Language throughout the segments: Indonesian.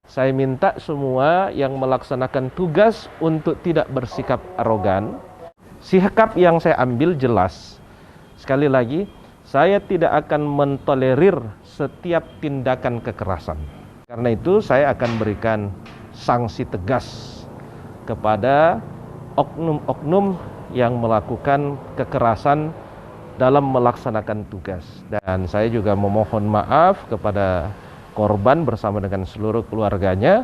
Saya minta semua yang melaksanakan tugas untuk tidak bersikap arogan. Sikap yang saya ambil jelas. Sekali lagi, saya tidak akan mentolerir setiap tindakan kekerasan. Karena itu saya akan berikan sanksi tegas kepada oknum-oknum yang melakukan kekerasan dalam melaksanakan tugas. Dan saya juga memohon maaf kepada korban bersama dengan seluruh keluarganya.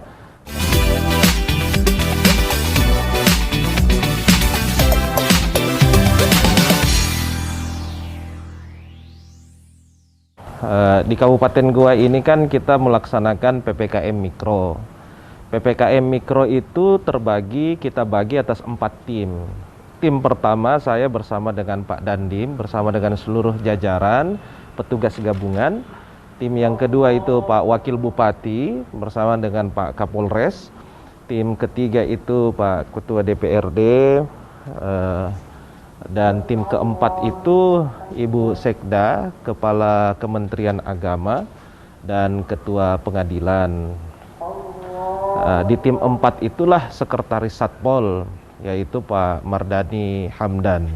Di Kabupaten Goa ini kan kita melaksanakan PPKM Mikro. PPKM Mikro itu kita bagi atas 4 tim. Tim pertama saya bersama dengan Pak Dandim, bersama dengan seluruh jajaran, petugas gabungan. Tim yang kedua itu Pak Wakil Bupati bersama dengan Pak Kapolres. Tim ketiga itu Pak Ketua DPRD. Dan tim keempat itu Ibu Sekda, Kepala Kementerian Agama, dan Ketua Pengadilan. Di tim 4 itulah Sekretaris Satpol, yaitu Pak Mardani Hamdan.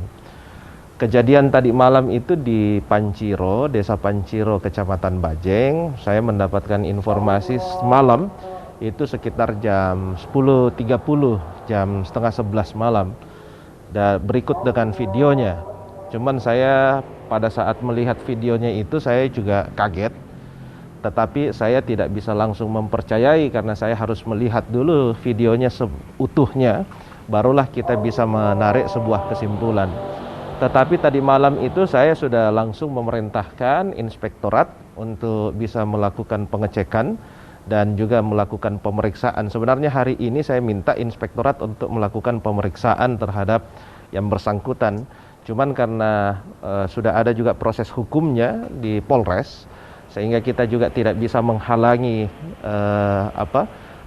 Kejadian tadi malam itu di Panciro, Desa Panciro, Kecamatan Bajeng. Saya mendapatkan informasi semalam itu sekitar jam 10.30, jam setengah 11 malam. Dan berikut dengan videonya. Cuman saya pada saat melihat videonya itu saya juga kaget. Tetapi saya tidak bisa langsung mempercayai karena saya harus melihat dulu videonya seutuhnya. Barulah kita bisa menarik sebuah kesimpulan. Tetapi tadi malam itu saya sudah langsung memerintahkan inspektorat untuk bisa melakukan pengecekan dan juga melakukan pemeriksaan. Sebenarnya hari ini saya minta inspektorat untuk melakukan pemeriksaan terhadap yang bersangkutan. Cuman karena sudah ada juga proses hukumnya di Polres, sehingga kita juga tidak bisa menghalangi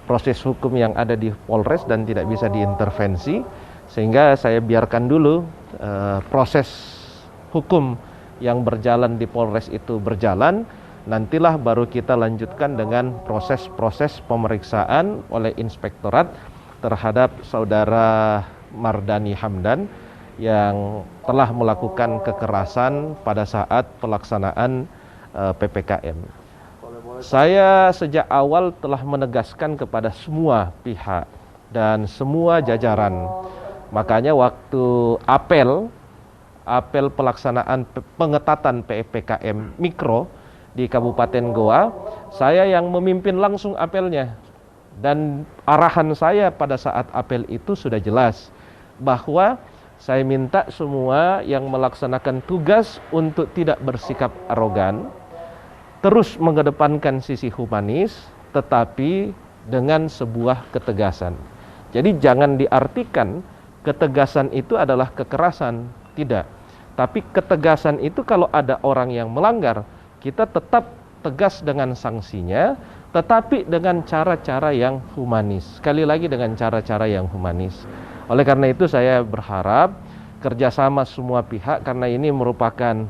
proses hukum yang ada di Polres dan tidak bisa diintervensi. Sehingga saya biarkan dulu proses hukum yang berjalan di Polres itu berjalan. Nantilah baru kita lanjutkan dengan proses-proses pemeriksaan oleh inspektorat terhadap saudara Mardani Hamdan yang telah melakukan kekerasan pada saat pelaksanaan PPKM. Saya sejak awal telah menegaskan kepada semua pihak dan semua jajaran. Makanya waktu apel pelaksanaan pengetatan PPKM Mikro di Kabupaten Goa, saya yang memimpin langsung apelnya. Dan arahan saya pada saat apel itu sudah jelas, bahwa saya minta semua yang melaksanakan tugas untuk tidak bersikap arogan, terus mengedepankan sisi humanis, tetapi dengan sebuah ketegasan. Jadi jangan diartikan ketegasan itu adalah kekerasan, tidak. Tapi ketegasan itu kalau ada orang yang melanggar, kita tetap tegas dengan sanksinya, tetapi dengan cara-cara yang humanis. Sekali lagi dengan cara-cara yang humanis. Oleh karena itu saya berharap kerjasama semua pihak, karena ini merupakan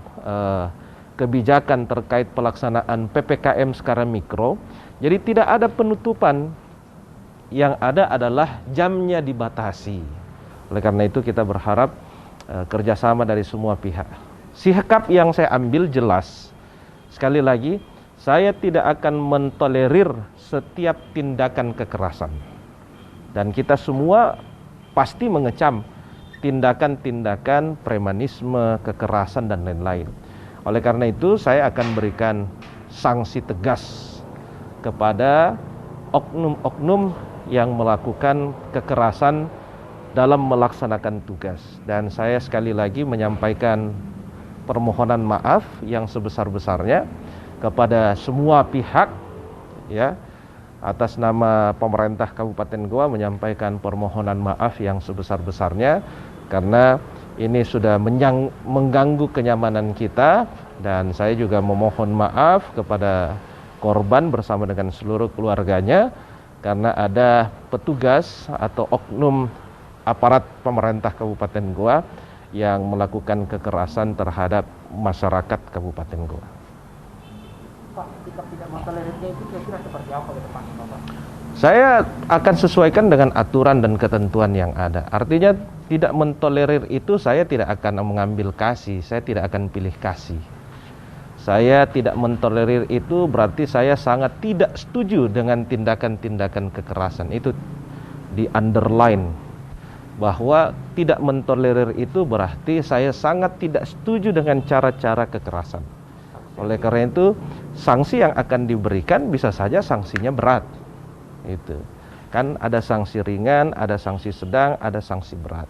kebijakan terkait pelaksanaan PPKM skala mikro. Jadi tidak ada penutupan, yang ada adalah jamnya dibatasi. Oleh karena itu kita berharap kerjasama dari semua pihak. Sikap yang saya ambil jelas. Sekali lagi, saya tidak akan mentolerir setiap tindakan kekerasan. Dan kita semua pasti mengecam tindakan-tindakan premanisme, kekerasan, dan lain-lain. Oleh karena itu, saya akan berikan sanksi tegas kepada oknum-oknum yang melakukan kekerasan dalam melaksanakan tugas. Dan saya sekali lagi menyampaikan permohonan maaf yang sebesar-besarnya kepada semua pihak, ya, atas nama pemerintah Kabupaten Goa menyampaikan permohonan maaf yang sebesar-besarnya karena ini sudah mengganggu kenyamanan kita. Dan saya juga memohon maaf kepada korban bersama dengan seluruh keluarganya karena ada petugas atau oknum aparat pemerintah Kabupaten Goa yang melakukan kekerasan terhadap masyarakat Kabupaten Goa. Pak, sikap tidak mentolerirnya itu kira-kira seperti apa ke depan, Bapak? Saya akan sesuaikan dengan aturan dan ketentuan yang ada. Artinya tidak mentolerir itu saya tidak akan mengambil kasih, saya tidak akan pilih kasih. Saya tidak mentolerir itu berarti saya sangat tidak setuju dengan tindakan-tindakan kekerasan. Itu di underline bahwa tidak mentolerir itu berarti saya sangat tidak setuju dengan cara-cara kekerasan. Oleh karena itu, sanksi yang akan diberikan bisa saja sanksinya berat. Itu kan ada sanksi ringan, ada sanksi sedang, ada sanksi berat.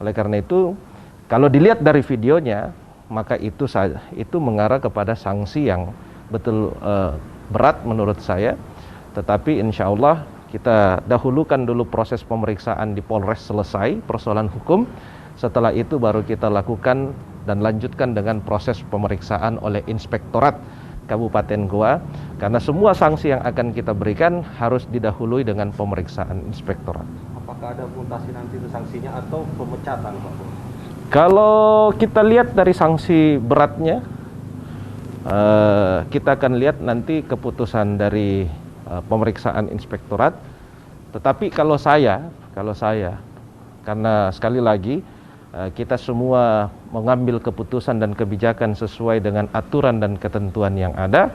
Oleh karena itu, kalau dilihat dari videonya, maka itu mengarah kepada sanksi yang betul berat menurut saya. Tetapi insya Allah kita dahulukan dulu proses pemeriksaan di Polres selesai persoalan hukum. Setelah itu baru kita lakukan dan lanjutkan dengan proses pemeriksaan oleh Inspektorat Kabupaten Goa, karena semua sanksi yang akan kita berikan harus didahului dengan pemeriksaan inspektorat. Apakah ada mutasi nanti itu sanksinya atau pemecatan, Pak? Kalau kita lihat dari sanksi beratnya, kita akan lihat nanti keputusan dari pemeriksaan inspektorat. Tetapi kalau saya, karena sekali lagi kita semua mengambil keputusan dan kebijakan sesuai dengan aturan dan ketentuan yang ada.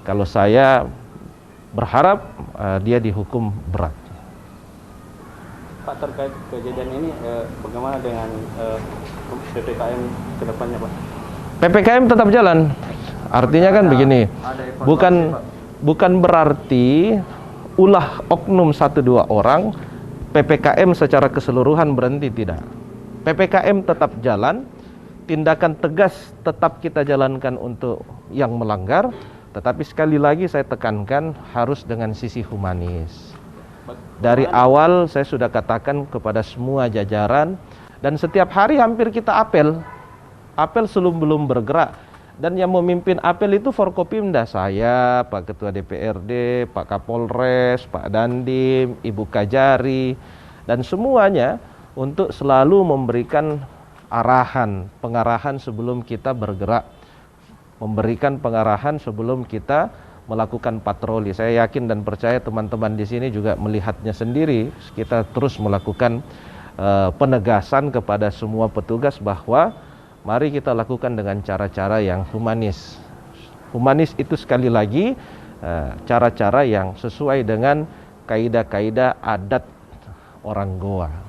Kalau saya berharap dia dihukum berat. Pak, terkait kejadian ini bagaimana dengan PPKM ke depannya, Pak? PPKM tetap jalan. Artinya kan begini, bukan berarti ulah oknum 1-2 orang PPKM secara keseluruhan berhenti, tidak. PPKM tetap jalan, tindakan tegas tetap kita jalankan untuk yang melanggar, tetapi sekali lagi saya tekankan harus dengan sisi humanis. Dari awal saya sudah katakan kepada semua jajaran, dan setiap hari hampir kita apel belum bergerak, dan yang memimpin apel itu Forkopimda, saya, Pak Ketua DPRD, Pak Kapolres, Pak Dandim, Ibu Kajari, dan semuanya untuk selalu memberikan pengarahan sebelum kita bergerak, memberikan pengarahan sebelum kita melakukan patroli. Saya yakin dan percaya teman-teman di sini juga melihatnya sendiri. Kita terus melakukan penegasan kepada semua petugas bahwa mari kita lakukan dengan cara-cara yang humanis. Humanis itu sekali lagi cara-cara yang sesuai dengan kaidah-kaidah adat orang Goa.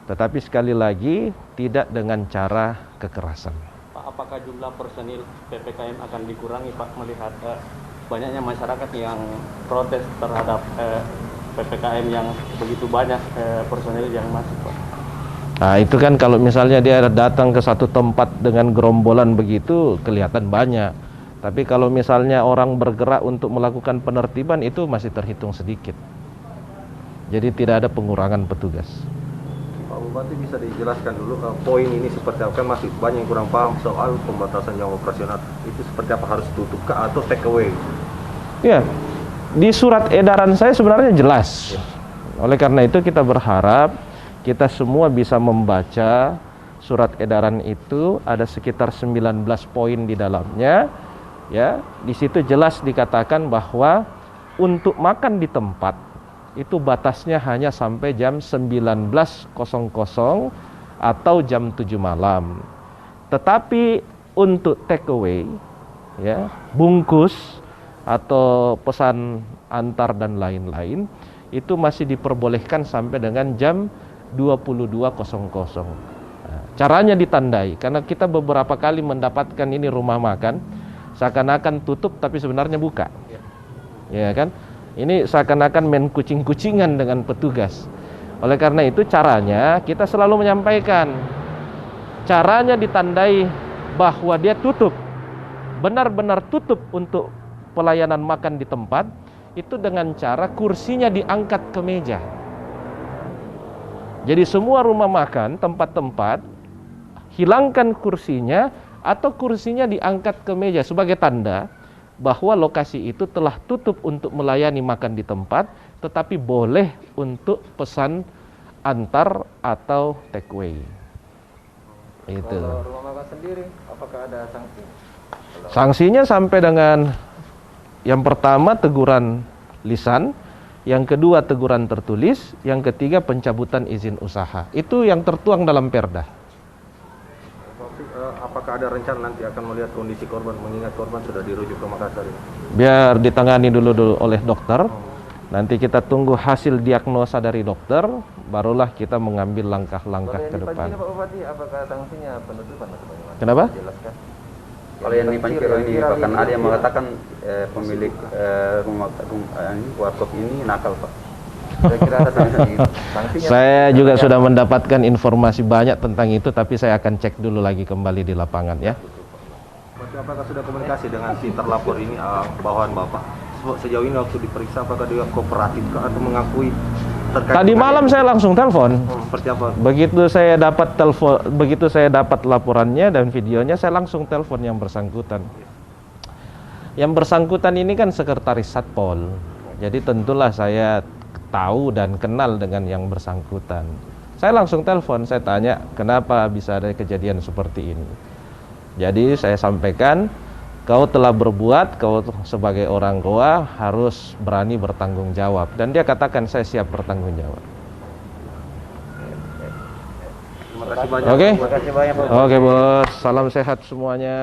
Tetapi sekali lagi tidak dengan cara kekerasan. Pak, apakah jumlah personil PPKM akan dikurangi, Pak, melihat banyaknya masyarakat yang protes terhadap PPKM yang begitu banyak personil yang masuk, Pak? Nah, itu kan kalau misalnya dia datang ke satu tempat dengan gerombolan begitu kelihatan banyak. Tapi kalau misalnya orang bergerak untuk melakukan penertiban itu masih terhitung sedikit. Jadi tidak ada pengurangan petugas. Pak Bupati, bisa dijelaskan dulu poin ini seperti apa? Kan masih banyak yang kurang paham soal pembatasan jam operasional. Itu seperti apa, harus tutup kah atau take away? Ya, di surat edaran saya sebenarnya jelas. Oleh karena itu kita berharap kita semua bisa membaca surat edaran itu, ada sekitar 19 poin di dalamnya. Ya, di situ jelas dikatakan bahwa untuk makan di tempat itu batasnya hanya sampai jam 19.00 atau jam 7 malam. Tetapi untuk take away, ya, bungkus atau pesan antar dan lain-lain itu masih diperbolehkan sampai dengan jam 22.00. Nah, caranya ditandai, karena kita beberapa kali mendapatkan ini rumah makan seakan-akan tutup tapi sebenarnya buka. Ya kan? Ini seakan-akan main kucing-kucingan dengan petugas. Oleh karena itu caranya kita selalu menyampaikan, caranya ditandai bahwa dia tutup, benar-benar tutup untuk pelayanan makan di tempat, itu dengan cara kursinya diangkat ke meja. Jadi semua rumah makan, tempat-tempat, hilangkan kursinya atau kursinya diangkat ke meja sebagai tanda bahwa lokasi itu telah tutup untuk melayani makan di tempat, tetapi boleh untuk pesan antar atau take away. Itu. Kalau rumah makan sendiri, apakah ada sanksi? Sanksinya sampai dengan yang pertama teguran lisan, yang kedua teguran tertulis, yang ketiga pencabutan izin usaha. Itu yang tertuang dalam Perda. Apakah ada rencana nanti akan melihat kondisi korban, mengingat korban sudah dirujuk ke Makassar ini? Biar ditangani dulu oleh dokter. Nanti kita tunggu hasil diagnosa dari dokter, barulah kita mengambil langkah-langkah ke depan. Pak Bupati, apakah sanksinya penutupan atau bagaimana? Kenapa? Jelaskan. Kalau yang di Panciro ini bahkan ada yang mengatakan pemilik warkop ini nakal, Pak. Kira-kira ada sanksinya? Saya juga sudah mendapatkan informasi banyak tentang itu, tapi saya akan cek dulu lagi kembali di lapangan ya. Berarti apakah sudah komunikasi dengan si terlapor ini, bawahan Bapak? Sejauh ini waktu diperiksa apakah dia kooperatif atau mengakui terkait? Tadi malam saya langsung telepon. Seperti apa? Begitu saya dapat laporannya dan videonya, saya langsung telepon yang bersangkutan. Yang bersangkutan ini kan sekretaris Satpol. Jadi tentulah saya tahu dan kenal dengan yang bersangkutan. Saya langsung telepon, saya tanya kenapa bisa ada kejadian seperti ini. Jadi saya sampaikan, kau telah berbuat, kau sebagai orang Goa harus berani bertanggung jawab. Dan dia katakan saya siap bertanggung jawab. Terima kasih banyak. Oke, Terima kasih banyak, Pak. Oke bos, salam sehat semuanya.